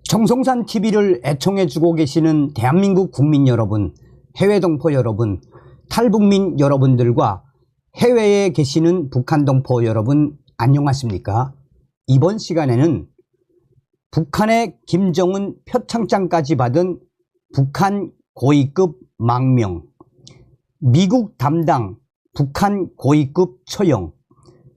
정성산 TV를 애청해주고 계시는 대한민국 국민 여러분, 해외 동포 여러분, 탈북민 여러분들과 해외에 계시는 북한 동포 여러분 안녕하십니까? 이번 시간에는 북한의 김정은 표창장까지 받은 북한 고위급 망명, 미국 담당 북한 고위급 처형,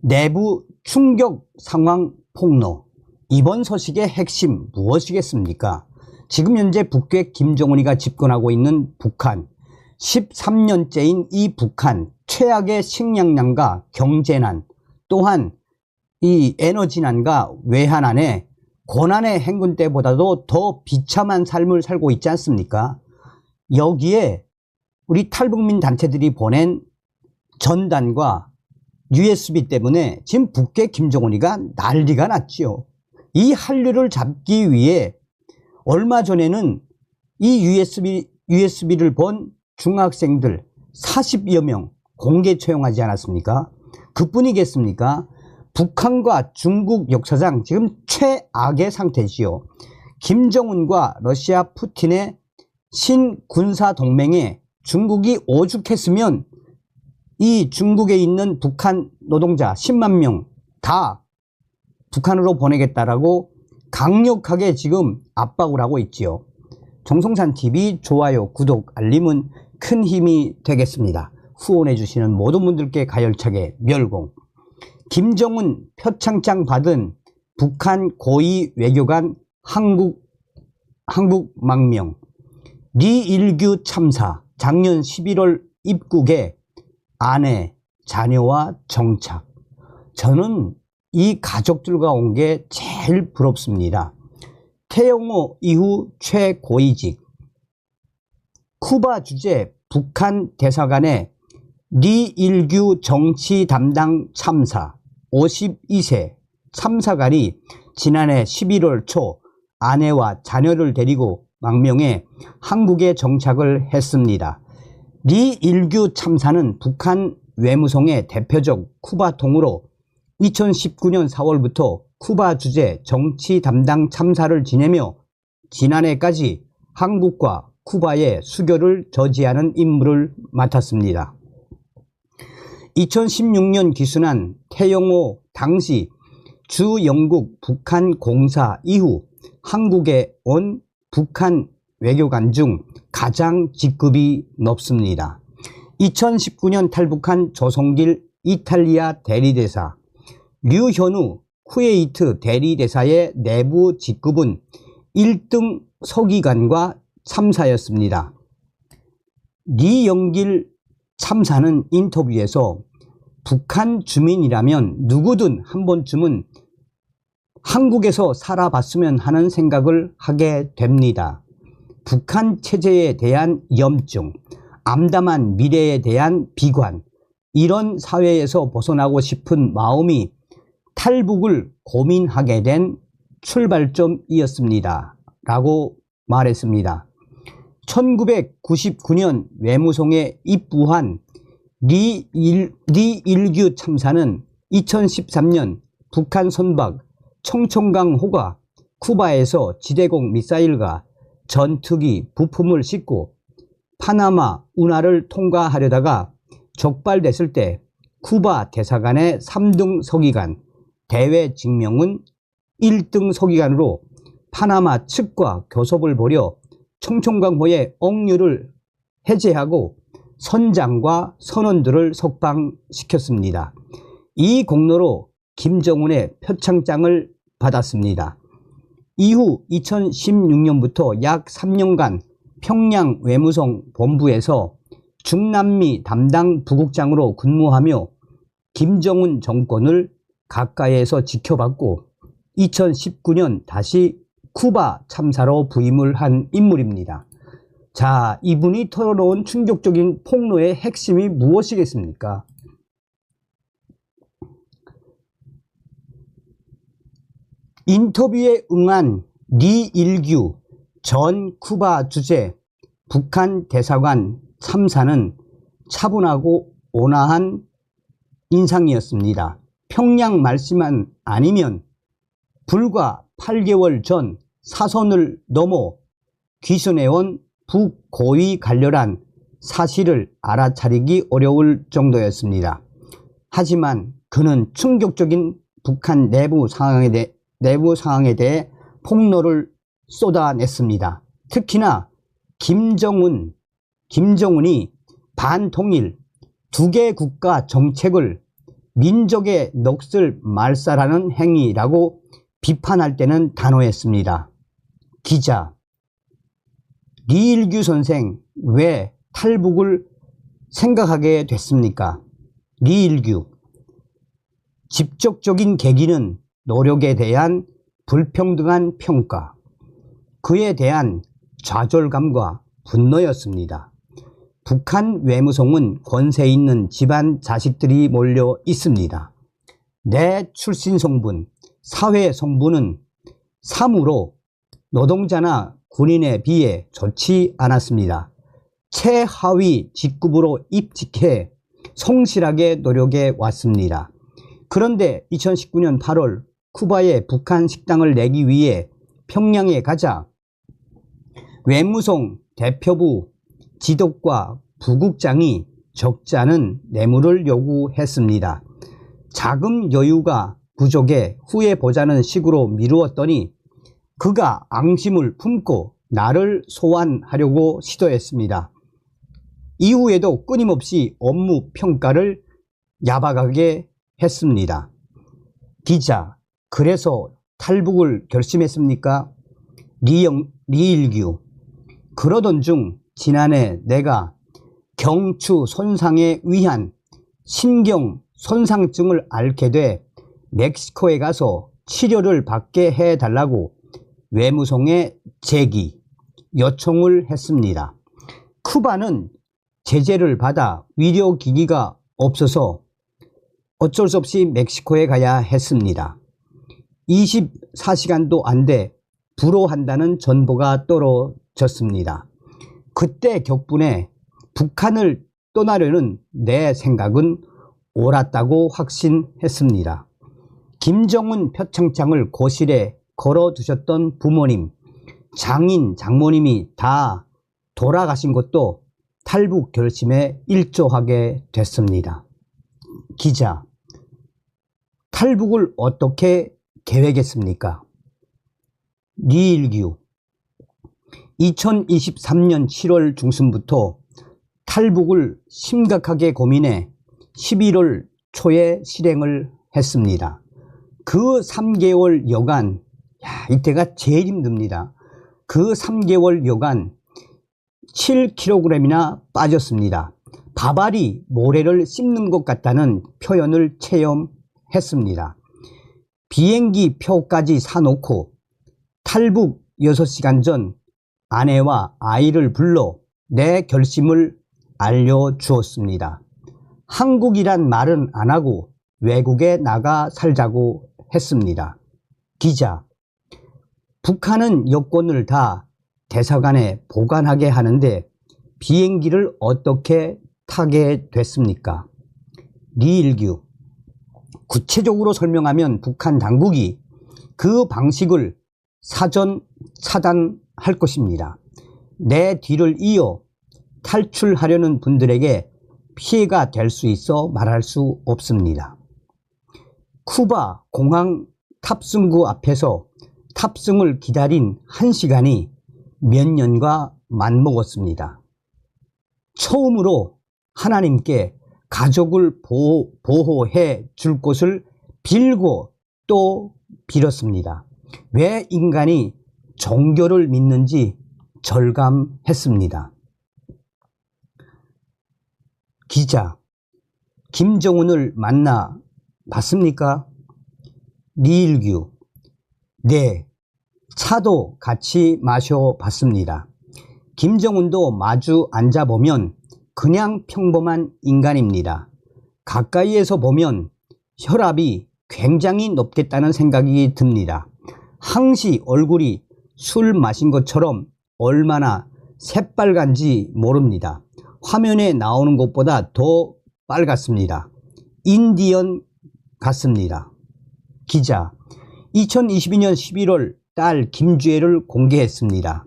내부 충격 상황 폭로, 이번 소식의 핵심 무엇이겠습니까? 지금 현재 북괴 김정은이가 집권하고 있는 북한, 13년째인 이 북한 최악의 식량난과 경제난, 또한 이 에너지난과 외환난에 고난의 행군 때보다도 더 비참한 삶을 살고 있지 않습니까? 여기에 우리 탈북민 단체들이 보낸 전단과 USB 때문에 지금 북괴 김정은이가 난리가 났지요. 이 한류를 잡기 위해 얼마 전에는 이 USB를 본 중학생들 40여 명 공개 처형하지 않았습니까? 그뿐이겠습니까? 북한과 중국 역사상 지금 최악의 상태지요. 김정은과 러시아 푸틴의 신군사 동맹에 중국이 오죽했으면 이 중국에 있는 북한 노동자 10만 명 다 북한으로 보내겠다라고 강력하게 지금 압박을 하고 있지요. 정성산TV 좋아요, 구독, 알림은 큰 힘이 되겠습니다. 후원해 주시는 모든 분들께 가열차게 멸공. 김정은 표창장 받은 북한 고위 외교관 한국 망명, 리일규 참사, 작년 11월 입국에 아내, 자녀와 정착. 저는 이 가족들과 온 게 제일 부럽습니다. 태영호 이후 최고위직, 쿠바 주재 북한 대사관의 리일규 정치 담당 참사 52세 참사관이 지난해 11월 초 아내와 자녀를 데리고 망명해 한국에 정착을 했습니다. 리일규 참사는 북한 외무성의 대표적 쿠바통으로 2019년 4월부터 쿠바 주재 정치 담당 참사를 지내며 지난해까지 한국과 쿠바의 수교를 저지하는 임무를 맡았습니다. 2016년 기순한 태영호 당시 주 영국 북한 공사 이후 한국에 온 북한 외교관 중 가장 직급이 높습니다. 2019년 탈북한 조성길 이탈리아 대리대사, 류현우 쿠웨이트 대리대사의 내부 직급은 1등 서기관과 참사였습니다. 리영길 참사는 인터뷰에서 북한 주민이라면 누구든 한 번쯤은 한국에서 살아봤으면 하는 생각을 하게 됩니다. 북한 체제에 대한 염증, 암담한 미래에 대한 비관, 이런 사회에서 벗어나고 싶은 마음이 탈북을 고민하게 된 출발점이었습니다. 라고 말했습니다. 1999년 외무성에 입부한 리일규 참사는 2013년 북한 선박 청천강호가 쿠바에서 지대공 미사일과 전투기 부품을 싣고 파나마 운하를 통과하려다가 적발됐을 때 쿠바 대사관의 3등 서기관, 대외 직명은 1등 서기관으로 파나마 측과 교섭을 벌여 청천강호의 억류를 해제하고 선장과 선원들을 석방시켰습니다. 이 공로로 김정은의 표창장을 받았습니다. 이후 2016년부터 약 3년간 평양 외무성 본부에서 중남미 담당 부국장으로 근무하며 김정은 정권을 가까이에서 지켜봤고 2019년 다시 쿠바 참사로 부임을 한 인물입니다. 자, 이분이 털어놓은 충격적인 폭로의 핵심이 무엇이겠습니까? 인터뷰에 응한 리일규 전 쿠바 주재 북한 대사관 참사는 차분하고 온화한 인상이었습니다. 평양 말씀만 아니면 불과 8개월 전 사선을 넘어 귀순해온 북고위 관료란 사실을 알아차리기 어려울 정도였습니다. 하지만 그는 충격적인 북한 내부 상황에 대해 폭로를 쏟아냈습니다. 특히나 김정은이 반통일 두 개 국가 정책을 민족의 넋을 말살하는 행위라고 비판할 때는 단호했습니다. 기자, 리일규 선생 왜 탈북을 생각하게 됐습니까? 리일규, 직접적인 계기는 노력에 대한 불평등한 평가, 그에 대한 좌절감과 분노였습니다. 북한 외무성은 권세 있는 집안 자식들이 몰려 있습니다. 내 출신 성분, 사회 성분은 참으로 노동자나 군인에 비해 좋지 않았습니다. 최하위 직급으로 입직해 성실하게 노력해 왔습니다. 그런데 2019년 8월 쿠바에 북한 식당을 내기 위해 평양에 가자 외무성 대표부 지도과 부국장이 적지 않은 뇌물을 요구했습니다. 자금 여유가 부족해 후에 보자는 식으로 미루었더니 그가 앙심을 품고 나를 소환하려고 시도했습니다. 이후에도 끊임없이 업무 평가를 야박하게 했습니다. 기자, 그래서 탈북을 결심했습니까? 리일규, 그러던 중 지난해 내가 경추 손상에 의한 신경 손상증을 앓게 돼 멕시코에 가서 치료를 받게 해달라고 외무성에 요청을 했습니다. 쿠바는 제재를 받아 의료기기가 없어서 어쩔 수 없이 멕시코에 가야 했습니다. 24시간도 안 돼 불호한다는 전보가 떨어졌습니다. 그때 격분에 북한을 떠나려는 내 생각은 옳았다고 확신했습니다. 김정은 표창장을 거실에 걸어두셨던 부모님, 장인, 장모님이 다 돌아가신 것도 탈북 결심에 일조하게 됐습니다. 기자, 탈북을 어떻게 계획했습니까? 리일규, 2023년 7월 중순부터 탈북을 심각하게 고민해 11월 초에 실행을 했습니다. 그 3개월 여간, 이때가 제일 힘듭니다. 그 3개월 여간 7kg이나 빠졌습니다. 밥알이 모래를 씹는 것 같다는 표현을 체험했습니다. 비행기 표까지 사놓고 탈북 6시간 전 아내와 아이를 불러 내 결심을 알려주었습니다. 한국이란 말은 안 하고 외국에 나가 살자고 했습니다. 기자, 북한은 여권을 다 대사관에 보관하게 하는데 비행기를 어떻게 타게 됐습니까? 리일규, 구체적으로 설명하면 북한 당국이 그 방식을 사전 차단할 것입니다. 내 뒤를 이어 탈출하려는 분들에게 피해가 될 수 있어 말할 수 없습니다. 쿠바 공항 탑승구 앞에서 탑승을 기다린 1시간이 몇 년과 맞먹었습니다. 처음으로 하나님께 가족을 보호해 줄 것을 빌고 또 빌었습니다. 왜 인간이 종교를 믿는지 절감했습니다. 기자, 김정은을 만나 봤습니까? 리일규, 네, 차도 같이 마셔봤습니다. 김정은도 마주 앉아보면 그냥 평범한 인간입니다. 가까이에서 보면 혈압이 굉장히 높겠다는 생각이 듭니다. 항시 얼굴이 술 마신 것처럼 얼마나 새빨간지 모릅니다. 화면에 나오는 것보다 더 빨갛습니다. 인디언 같습니다. 기자, 2022년 11월 딸 김주애를 공개했습니다.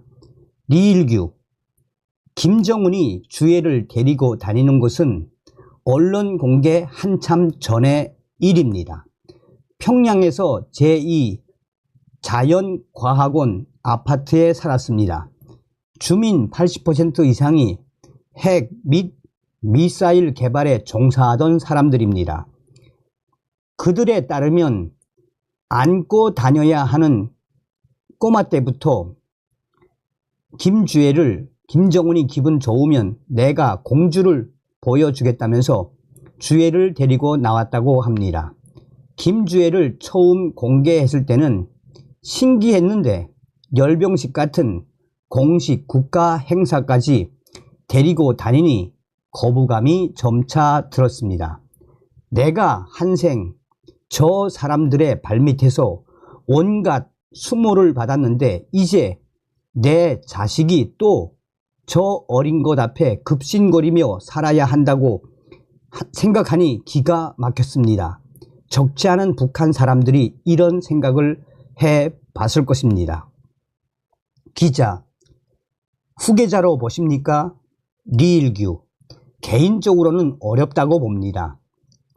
리일규, 김정은이 주애를 데리고 다니는 것은 언론 공개 한참 전의 일입니다. 평양에서 제2 자연과학원 아파트에 살았습니다. 주민 80% 이상이 핵 및 미사일 개발에 종사하던 사람들입니다. 그들에 따르면 안고 다녀야 하는 꼬마 때부터 김주애를 김정은이 기분 좋으면 내가 공주를 보여주겠다면서 주애를 데리고 나왔다고 합니다. 김주애를 처음 공개했을 때는 신기했는데 열병식 같은 공식 국가 행사까지 데리고 다니니 거부감이 점차 들었습니다. 내가 한생 저 사람들의 발밑에서 온갖 수모를 받았는데 이제 내 자식이 또 저 어린 것 앞에 급신거리며 살아야 한다고 생각하니 기가 막혔습니다. 적지 않은 북한 사람들이 이런 생각을 해봤을 것입니다. 기자, 후계자로 보십니까? 리일규, 개인적으로는 어렵다고 봅니다.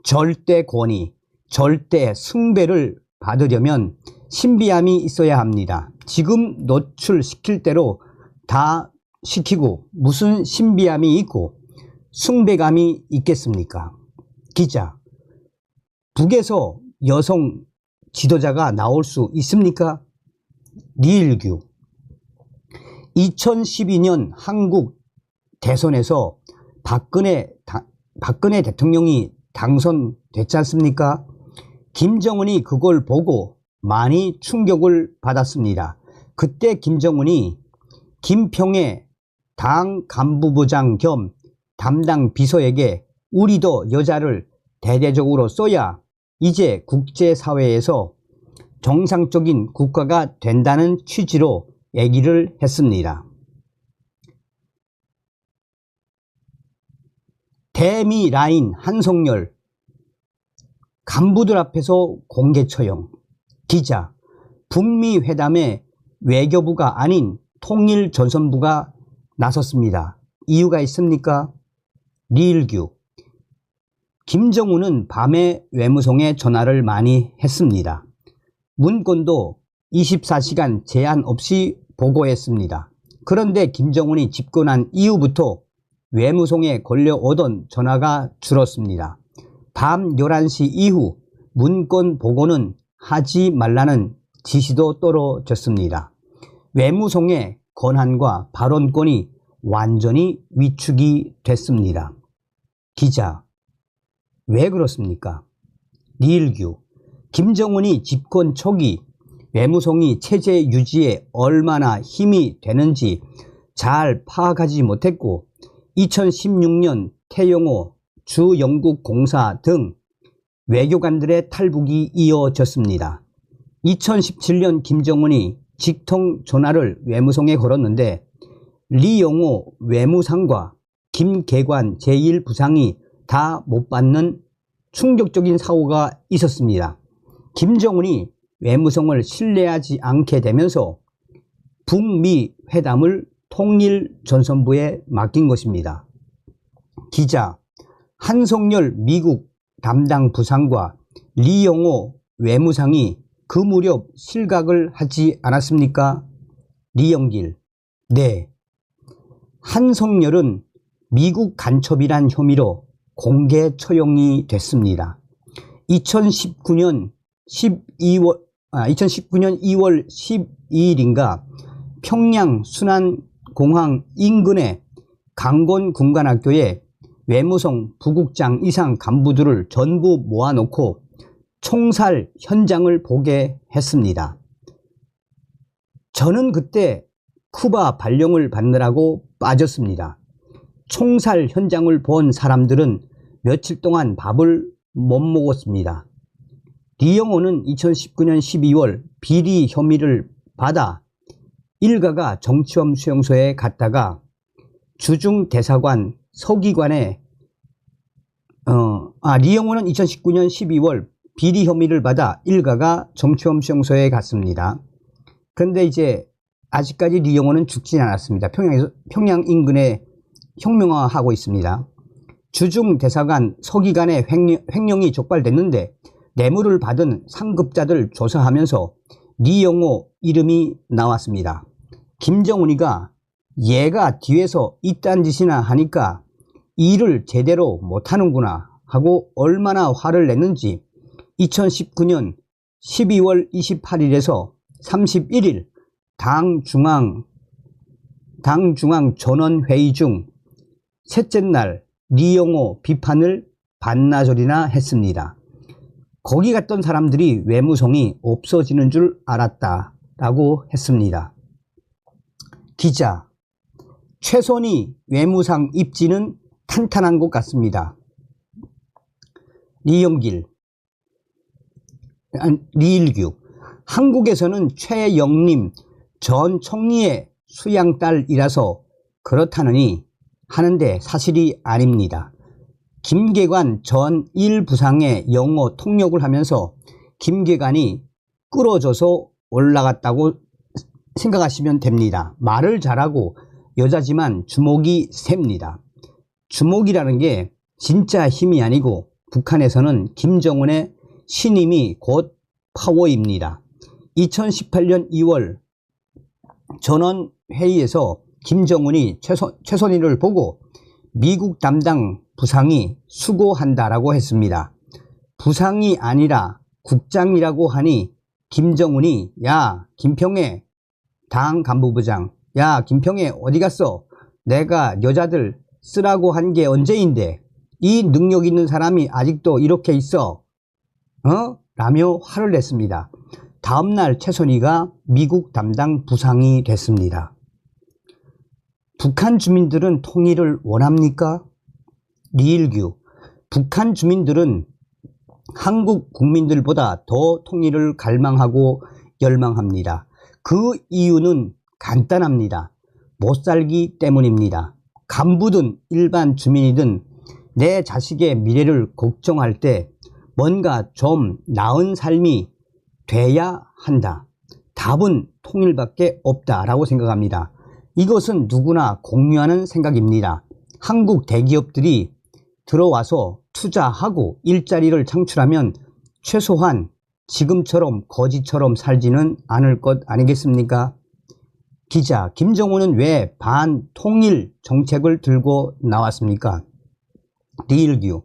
절대 권위, 절대 숭배를 받으려면 신비함이 있어야 합니다. 지금 노출시킬 대로 다 시키고 무슨 신비함이 있고 숭배감이 있겠습니까? 기자, 북에서 여성 지도자가 나올 수 있습니까? 리일규, 2012년 한국 대선에서 박근혜 대통령이 당선됐지 않습니까? 김정은이 그걸 보고 많이 충격을 받았습니다. 그때 김정은이 김평애 당 간부부장 겸 담당 비서에게 우리도 여자를 대대적으로 써야 이제 국제사회에서 정상적인 국가가 된다는 취지로 얘기를 했습니다. 대미 라인 한성열, 간부들 앞에서 공개 처형. 기자, 북미 회담에 외교부가 아닌 통일조선부가 나섰습니다. 이유가 있습니까? 리일규, 김정은은 밤에 외무성에 전화를 많이 했습니다. 문건도 24시간 제한 없이 보고했습니다. 그런데 김정은이 집권한 이후부터 외무성에 걸려오던 전화가 줄었습니다. 밤 11시 이후 문건 보고는 하지 말라는 지시도 떨어졌습니다. 외무성의 권한과 발언권이 완전히 위축이 됐습니다. 기자, 왜 그렇습니까? 리일규, 김정은이 집권 초기 외무성이 체제 유지에 얼마나 힘이 되는지 잘 파악하지 못했고 2016년 태영호 주영국공사 등 외교관들의 탈북이 이어졌습니다. 2017년 김정은이 직통 전화를 외무성에 걸었는데 리영호 외무상과 김계관 제1부상이 다 못 받는 충격적인 사고가 있었습니다. 김정은이 외무성을 신뢰하지 않게 되면서 북미 회담을 통일전선부에 맡긴 것입니다. 기자, 한성열 미국 담당 부상과 리영호 외무상이 그 무렵 실각을 하지 않았습니까? 리영길, 네. 한성열은 미국 간첩이란 혐의로 공개 처형이 됐습니다. 2019년 2월 12일인가 평양 순안공항 인근의 강건군관학교에 외무성 부국장 이상 간부들을 전부 모아놓고 총살 현장을 보게 했습니다. 저는 그때 쿠바 발령을 받느라고 빠졌습니다. 총살 현장을 본 사람들은 며칠 동안 밥을 못 먹었습니다. 리영호는 2019년 12월 비리 혐의를 받아 일가가 정치범 수용소에 갔다가 주중대사관 서기관에 리영호는 2019년 12월 비리 혐의를 받아 일가가 정치범 수용소에 갔습니다. 그런데 이제 아직까지 리용호는 죽진 않았습니다. 평양 인근에 혁명화하고 있습니다. 주중 대사관 서기관의 횡령이 촉발됐는데 뇌물을 받은 상급자들 조사하면서 리용호 이름이 나왔습니다. 김정은이가 얘가 뒤에서 이딴 짓이나 하니까 일을 제대로 못하는구나 하고 얼마나 화를 냈는지 2019년 12월 28일에서 31일 당 중앙 전원회의 중 셋째 날 리용호 비판을 반나절이나 했습니다. 거기 갔던 사람들이 외무성이 없어지는 줄 알았다라고 했습니다. 기자, 최선희 외무상 입지는 탄탄한 것 같습니다. 리일규, 한국에서는 최영림 전 총리의 수양딸이라서 그렇다느니 하는데 사실이 아닙니다. 김계관 전 1부상의 영어 통역을 하면서 김계관이 끌어줘서 올라갔다고 생각하시면 됩니다. 말을 잘하고 여자지만 주먹이 셉니다. 주먹이라는 게 진짜 힘이 아니고 북한에서는 김정은의 신임이 곧 파워입니다. 2018년 2월 전원회의에서 김정은이 최선희를 보고 미국 담당 부상이 수고한다라고 했습니다. 부상이 아니라 국장이라고 하니 김정은이 야 김평애 당 간부부장 야 김평애 어디 갔어? 내가 여자들 쓰라고 한 게 언제인데 이 능력 있는 사람이 아직도 이렇게 있어? 라며 화를 냈습니다. 다음날 최선희가 미국 담당 부상이 됐습니다. 북한 주민들은 통일을 원합니까? 리일규, 북한 주민들은 한국 국민들보다 더 통일을 갈망하고 열망합니다. 그 이유는 간단합니다. 못 살기 때문입니다. 간부든 일반 주민이든 내 자식의 미래를 걱정할 때 뭔가 좀 나은 삶이 돼야 한다. 답은 통일밖에 없다라고 생각합니다. 이것은 누구나 공유하는 생각입니다. 한국 대기업들이 들어와서 투자하고 일자리를 창출하면 최소한 지금처럼 거지처럼 살지는 않을 것 아니겠습니까? 기자, 김정은은 왜 반통일 정책을 들고 나왔습니까? 리일규,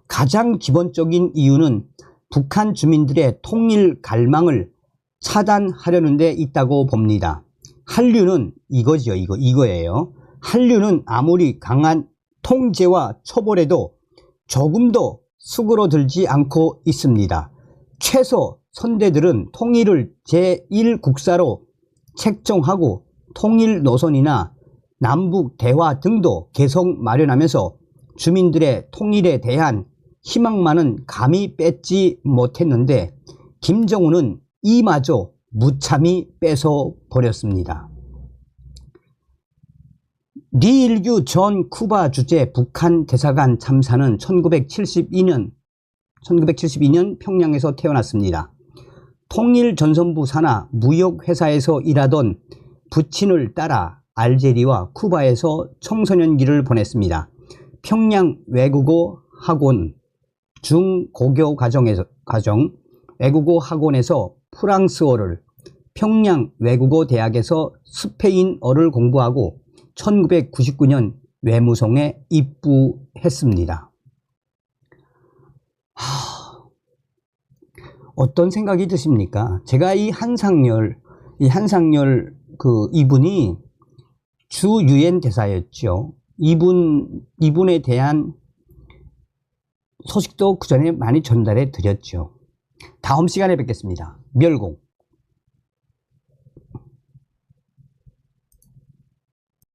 가장 기본적인 이유는 북한 주민들의 통일 갈망을 차단하려는 데 있다고 봅니다. 한류는 이거예요. 한류는 아무리 강한 통제와 처벌에도 조금 더 수그러들지 않고 있습니다. 최소 선대들은 통일을 제1국사로 책정하고 통일 노선이나 남북 대화 등도 계속 마련하면서 주민들의 통일에 대한 희망만은 감히 뺏지 못했는데 김정은은 이마저 무참히 뺏어버렸습니다. 리일규 전 쿠바 주재 북한 대사관 참사는 1972년 평양에서 태어났습니다. 통일전선부 산하 무역회사에서 일하던 부친을 따라 알제리와 쿠바에서 청소년기를 보냈습니다. 평양 외국어 학원 중고교 외국어 학원에서 프랑스어를, 평양 외국어 대학에서 스페인어를 공부하고 1999년 외무성에 입부했습니다. 어떤 생각이 드십니까? 제가 이 한상열 이분이 주 유엔 대사였죠. 이분에 대한 소식도 그 전에 많이 전달해 드렸죠. 다음 시간에 뵙겠습니다. 멸공.